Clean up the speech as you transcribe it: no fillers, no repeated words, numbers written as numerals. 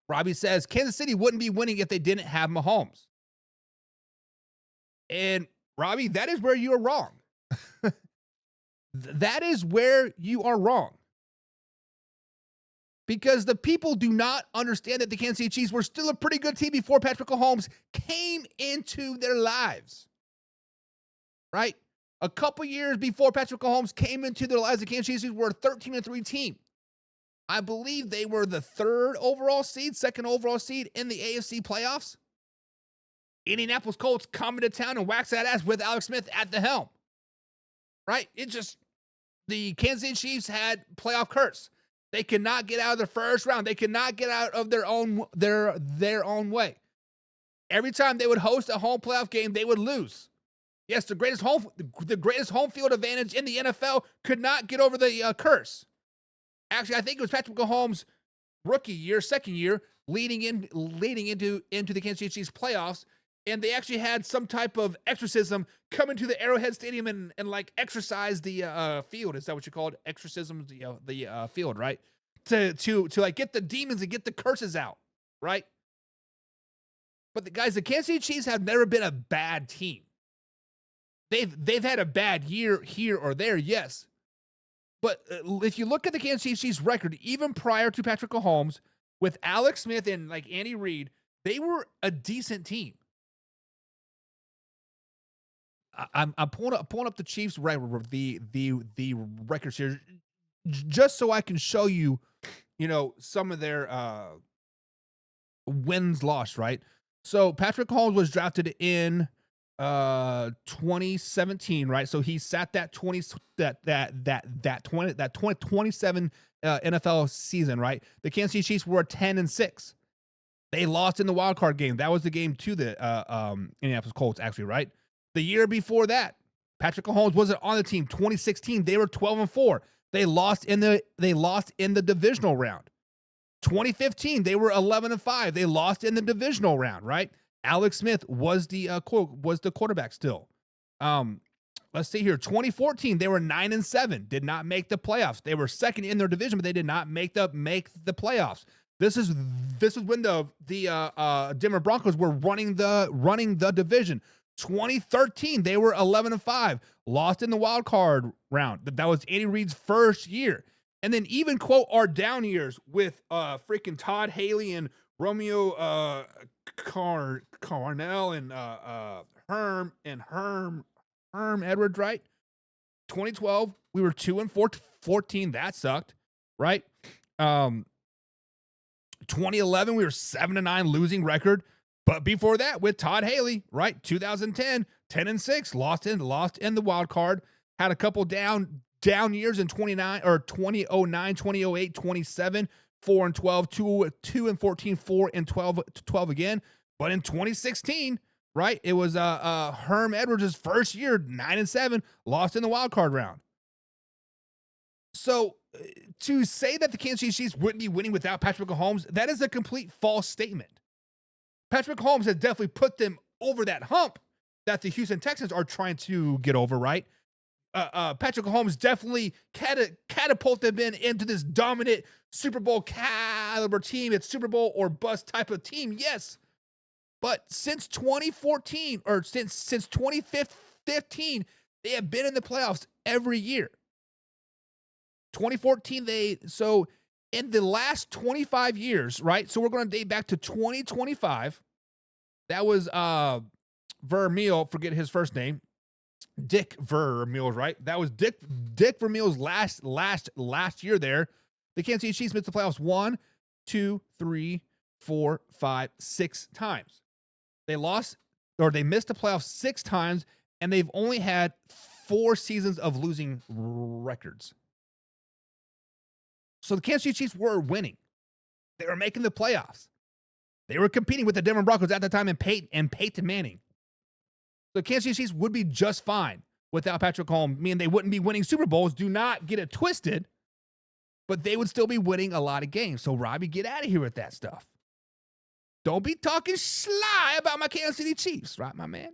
Robbie says Kansas City wouldn't be winning if they didn't have Mahomes. And Robbie, that is where you are wrong. That is where you are wrong. Because the people do not understand that the Kansas City Chiefs were still a pretty good team before Patrick Mahomes came into their lives. Right? A couple years before Patrick Mahomes came into their lives, the Kansas City Chiefs were a 13-3 team. I believe they were the second overall seed in the AFC playoffs. Indianapolis Colts come into town and wax that ass with Alex Smith at the helm. Right? The Kansas City Chiefs had playoff curse. They cannot get out of the first round. They cannot get out of their own way. Every time they would host a home playoff game, they would lose. Yes, the greatest home field advantage in the NFL could not get over the curse. Actually, I think it was Patrick Mahomes' second year, leading into the Kansas City Chiefs playoffs, and they actually had some type of exorcism come into the Arrowhead Stadium and like exorcise the field. Is that what you call it? Exorcism, the field, right? To like get the demons and get the curses out, right? But the Kansas City Chiefs have never been a bad team. They've had a bad year here or there, yes. But if you look at the Kansas City Chiefs record, even prior to Patrick Mahomes, with Alex Smith and like Andy Reid, they were a decent team. I'm pulling up the Chiefs the records here, just so I can show you, some of their wins lost. Right. So Patrick Mahomes was drafted in 2017, right? So he sat that 2027 NFL season, right? The Kansas City Chiefs were 10-6. They lost in the wild card game. That was the game to the Indianapolis Colts, actually, right? The year before that, Patrick Mahomes wasn't on the team. 2016, they were 12-4. They lost in the divisional round. 2015, they were 11-5. They lost in the divisional round, right? Alex Smith was the quarterback still. Let's see here. 2014, they were 9-7. Did not make the playoffs. They were second in their division, but they did not make the playoffs. This is when the Denver Broncos were running the division. 2013, they were 11-5. Lost in the wild card round. That was Andy Reid's first year. And then even quote our down years with freaking Todd Haley and Romeo Carnell and Herm Edwards, right? 2012, we were 2-14. That sucked, right? 2011, we were 7-9 losing record. But before that, with Todd Haley, right? 2010, 10-6, lost in the wild card. Had a couple down years in 2009, 2008, 27. 4-12, 2-14, 4-12 again. But in 2016, right, it was Herm Edwards' first year, 9-7, lost in the wild card round. So to say that the Kansas City Chiefs wouldn't be winning without Patrick Mahomes, that is a complete false statement. Patrick Mahomes has definitely put them over that hump that the Houston Texans are trying to get over, right? Patrick Mahomes definitely catapulted them into this dominant Super Bowl caliber team. It's Super Bowl or bust type of team, yes. But since 2014 or since 2015, they have been in the playoffs every year. 2014, so in the last 25 years, right? So we're going to date back to 2025. That was Vermeil, forget his first name. Dick Vermeil, right? That was Dick Vermeil's last year there. The Kansas City Chiefs missed the playoffs 1, 2, 3, 4, 5, 6 times. They missed the playoffs 6 times, and they've only had 4 seasons of losing records. So the Kansas City Chiefs were winning. They were making the playoffs. They were competing with the Denver Broncos at that time and Peyton Manning. The Kansas City Chiefs would be just fine without Patrick Mahomes. I mean, they wouldn't be winning Super Bowls. Do not get it twisted. But they would still be winning a lot of games. So, Robbie, get out of here with that stuff. Don't be talking sly about my Kansas City Chiefs, right, my man?